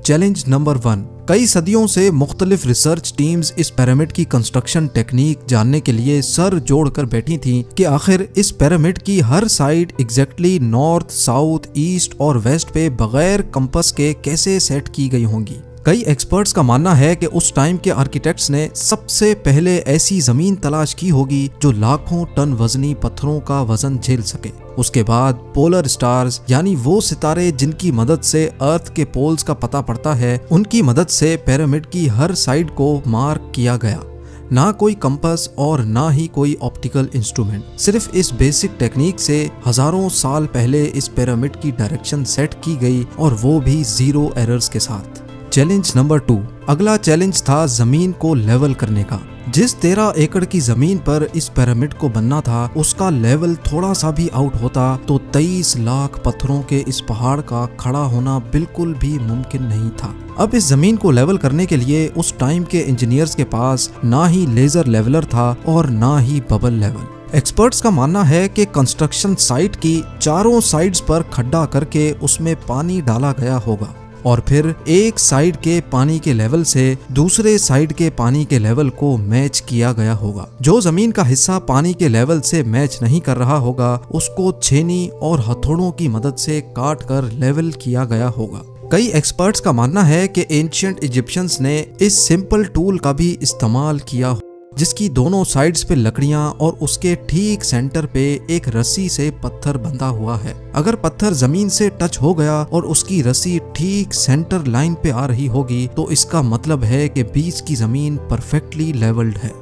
Challenge number 1। कई सदियों से मुख्तलिफ रिसर्च टीम्स इस पिरामिड की कंस्ट्रक्शन टेक्निक जानने के लिए सर जोड़कर बैठी थीं कि आखिर इस पिरामिड की हर side exactly north, south, east और वेस्ट पे बगैर कंपास के कैसे सेट की गई होंगी। कई एक्सपर्ट्स का मानना है कि उस टाइम के आर्किटेक्ट्स ने सबसे पहले ऐसी जमीन तलाश की होगी जो लाखों टन वजनी पत्थरों का वजन झेल सके। उसके बाद पोलर स्टार्स यानी वो सितारे जिनकी मदद से अर्थ के पोल्स का पता पड़ता है, उनकी मदद से पिरामिड की हर साइड को मार्क किया गया। ना कोई कंपास और ना ही कोई ऑप्टिकल इंस्ट्रूमेंट, सिर्फ इस बेसिक टेक्निक से हजारों साल पहले इस पिरामिड की डायरेक्शन सेट की गई और वो भी 0 एरर्स के साथ। Challenge number 2। अगला चैलेंज था जमीन को लेवल करने का। जिस 13 एकड़ की जमीन पर इस पिरामिड को बनना था, उसका लेवल थोड़ा सा भी आउट होता तो 23 लाख पत्थरों के इस पहाड़ का खड़ा होना बिल्कुल भी मुमकिन नहीं था। अब इस जमीन को लेवल करने के लिए उस टाइम के इंजीनियर्स के पास ना ही लेजर लेवलर था और ना ही बबल लेवल। एक्सपर्ट्स का मानना है कि कंस्ट्रक्शन साइट की चारों साइड्स पर खड्डा करके उसमें पानी डाला गया होगा और फिर एक साइड के पानी के लेवल से दूसरे साइड के पानी के लेवल को मैच किया गया होगा। जो जमीन का हिस्सा पानी के लेवल से मैच नहीं कर रहा होगा, उसको छेनी और हथौड़ों की मदद से काट कर लेवल किया गया होगा। कई एक्सपर्ट्स का मानना है कि एंशिएंट इजिप्शियंस ने इस सिंपल टूल का भी इस्तेमाल किया, जिसकी दोनों साइड्स पे लकड़ियां और उसके ठीक सेंटर पे एक रस्सी से पत्थर बंधा हुआ है। अगर पत्थर जमीन से टच हो गया और उसकी रस्सी ठीक सेंटर लाइन पे आ रही होगी तो इसका मतलब है कि बीच की जमीन परफेक्टली लेवल्ड है।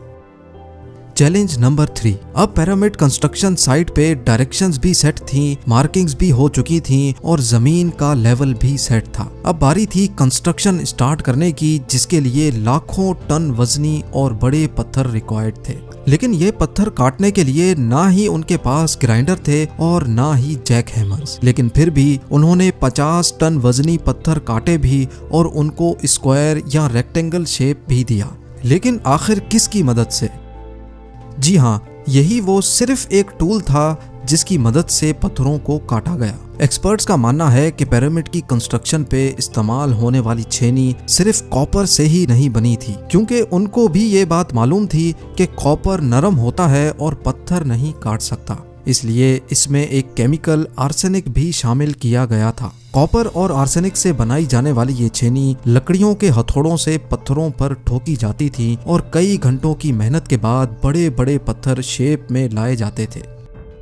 Challenge number 3। अब पिरामिड कंस्ट्रक्शन साइट पे डायरेक्शंस भी सेट थी, मार्किंग्स भी हो चुकी थी और जमीन का लेवल भी सेट था। अब बारी थी कंस्ट्रक्शन स्टार्ट करने की, जिसके लिए लाखों टन वजनी और बड़े पत्थर रिक्वायर्ड थे। लेकिन ये पत्थर काटने के लिए ना ही उनके पास ग्राइंडर थे और ना ही जैक हैमर्स। लेकिन फिर भी उन्होंने 50 टन वजनी पत्थर काटे भी और उनको स्क्वायर या रेक्टेंगल शेप भी दिया। लेकिन आखिर किसकी मदद से? जी हाँ, यही वो सिर्फ एक टूल था जिसकी मदद से पत्थरों को काटा गया। एक्सपर्ट्स का मानना है कि पिरामिड की कंस्ट्रक्शन पे इस्तेमाल होने वाली छेनी सिर्फ कॉपर से ही नहीं बनी थी, क्योंकि उनको भी ये बात मालूम थी कि कॉपर नरम होता है और पत्थर नहीं काट सकता। इसलिए इसमें एक केमिकल आर्सेनिक भी शामिल किया गया था। कॉपर और आर्सेनिक से बनाई जाने वाली ये छेनी लकड़ियों के हथौड़ों से पत्थरों पर ठोकी जाती थी और कई घंटों की मेहनत के बाद बड़े बड़े पत्थर शेप में लाए जाते थे।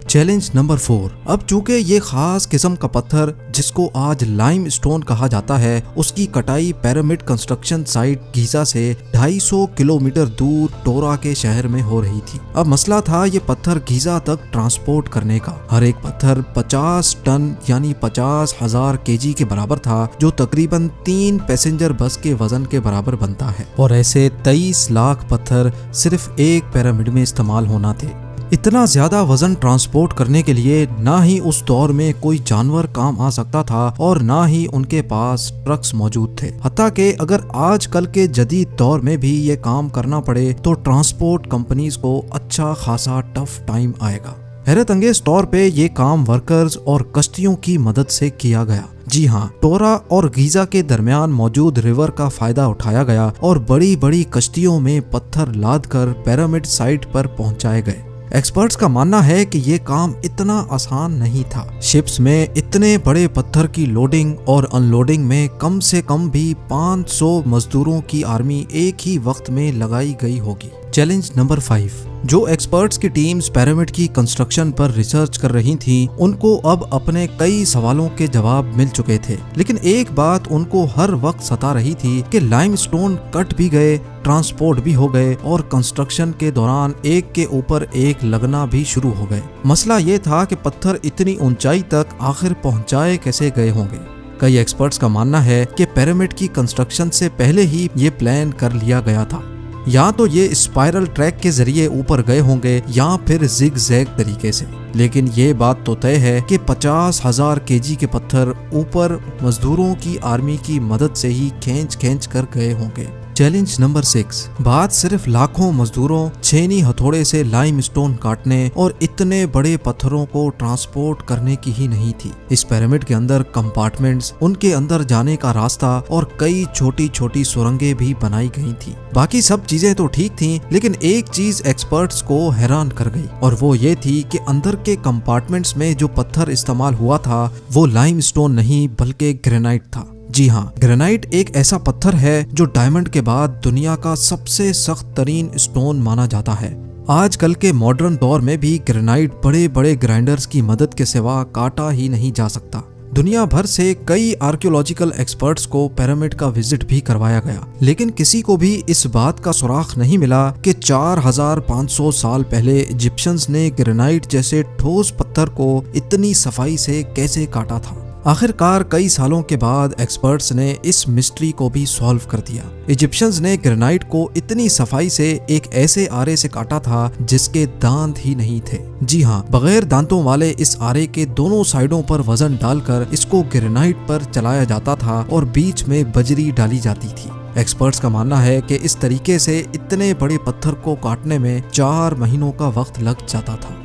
Challenge number 4। अब चूंकि ये खास किस्म का पत्थर जिसको आज लाइम स्टोन कहा जाता है, उसकी कटाई पिरामिड कंस्ट्रक्शन साइट गीजा से 250 किलोमीटर दूर टोरा के शहर में हो रही थी। अब मसला था ये पत्थर गीजा तक ट्रांसपोर्ट करने का। हर एक पत्थर 50 टन यानी 50,000 केजी के बराबर था, जो तकरीबन 3 पैसेंजर बस के वजन के बराबर बनता है। और ऐसे 23 लाख पत्थर सिर्फ एक पिरामिड में इस्तेमाल होना थे। इतना ज्यादा वजन ट्रांसपोर्ट करने के लिए ना ही उस दौर में कोई जानवर काम आ सकता था और ना ही उनके पास ट्रक्स मौजूद थे। हत्ता कि अगर आजकल के जदीद दौर में भी ये काम करना पड़े तो ट्रांसपोर्ट कंपनीज को अच्छा खासा टफ टाइम आएगा। हैरत अंगेज तौर पे ये काम वर्कर्स और कश्तियों की मदद से किया गया। जी हाँ, टोरा और गीजा के दरमियान मौजूद रिवर का फायदा उठाया गया और बड़ी बड़ी कश्तियों में पत्थर लाद कर पिरामिड साइट पर पहुंचाए गए। एक्सपर्ट्स का मानना है कि ये काम इतना आसान नहीं था। शिप्स में इतने बड़े पत्थर की लोडिंग और अनलोडिंग में कम से कम भी 500 मजदूरों की आर्मी एक ही वक्त में लगाई गई होगी। Challenge number 5। जो एक्सपर्ट्स की टीम्स पिरामिड की कंस्ट्रक्शन पर रिसर्च कर रही थीं, उनको अब अपने कई सवालों के जवाब मिल चुके थे। लेकिन एक बात उनको हर वक्त सता रही थी कि लाइमस्टोन कट भी गए, ट्रांसपोर्ट भी हो गए और कंस्ट्रक्शन के दौरान एक के ऊपर एक लगना भी शुरू हो गए। मसला ये था कि पत्थर इतनी ऊंचाई तक आखिर पहुंचाए कैसे गए होंगे। कई एक्सपर्ट्स का मानना है कि पिरामिड की कंस्ट्रक्शन से पहले ही ये प्लान कर लिया गया था। या तो ये स्पाइरल ट्रैक के जरिए ऊपर गए होंगे या फिर जिग जैग तरीके से। लेकिन ये बात तो तय है कि 50,000 केजी के पत्थर ऊपर मजदूरों की आर्मी की मदद से ही खींच कर गए होंगे। Challenge number 6। बात सिर्फ लाखों मजदूरों छेनी हथौड़े से लाइमस्टोन काटने और इतने बड़े पत्थरों को ट्रांसपोर्ट करने की ही नहीं थी। इस पिरामिड के अंदर कंपार्टमेंट्स, उनके अंदर जाने का रास्ता और कई छोटी छोटी सुरंगें भी बनाई गई थी। बाकी सब चीजें तो ठीक थी, लेकिन एक चीज एक्सपर्ट्स को हैरान कर गई और वो ये थी कि अंदर के कंपार्टमेंट्स में जो पत्थर इस्तेमाल हुआ था वो लाइमस्टोन नहीं बल्कि ग्रेनाइट था। जी हाँ, ग्रेनाइट एक ऐसा पत्थर है जो डायमंड के बाद दुनिया का सबसे सख्त तरीन स्टोन माना जाता है। आजकल के मॉडर्न दौर में भी ग्रेनाइट बड़े बड़े ग्राइंडर्स की मदद के सिवा काटा ही नहीं जा सकता। दुनिया भर से कई आर्कियोलॉजिकल एक्सपर्ट्स को पिरामिड का विजिट भी करवाया गया, लेकिन किसी को भी इस बात का सुराग नहीं मिला कि 4500 साल पहले इजिप्शियंस ने ग्रेनाइट जैसे ठोस पत्थर को इतनी सफाई से कैसे काटा था। आखिरकार कई सालों के बाद एक्सपर्ट्स ने इस मिस्ट्री को भी सॉल्व कर दिया। इजिप्शियंस ने ग्रेनाइट को इतनी सफाई से एक ऐसे आरे से काटा था जिसके दांत ही नहीं थे। जी हाँ, बगैर दांतों वाले इस आरे के दोनों साइडों पर वजन डालकर इसको ग्रेनाइट पर चलाया जाता था और बीच में बजरी डाली जाती थी। एक्सपर्ट्स का मानना है कि इस तरीके से इतने बड़े पत्थर को काटने में 4 महीनों का वक्त लग जाता था।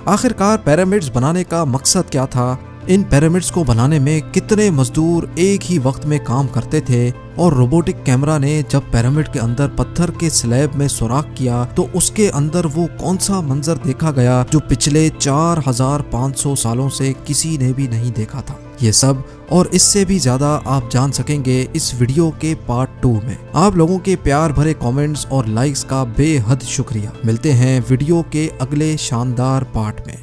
आखिरकार पिरामिड्स बनाने का मकसद क्या था? इन पिरामिड्स को बनाने में कितने मजदूर एक ही वक्त में काम करते थे? और रोबोटिक कैमरा ने जब पिरामिड के अंदर पत्थर के स्लैब में सुराख किया तो उसके अंदर वो कौन सा मंजर देखा गया जो पिछले 4500 सालों से किसी ने भी नहीं देखा था? ये सब और इससे भी ज्यादा आप जान सकेंगे इस वीडियो के पार्ट 2 में। आप लोगों के प्यार भरे कमेंट्स और लाइक्स का बेहद शुक्रिया। मिलते हैं वीडियो के अगले शानदार पार्ट में।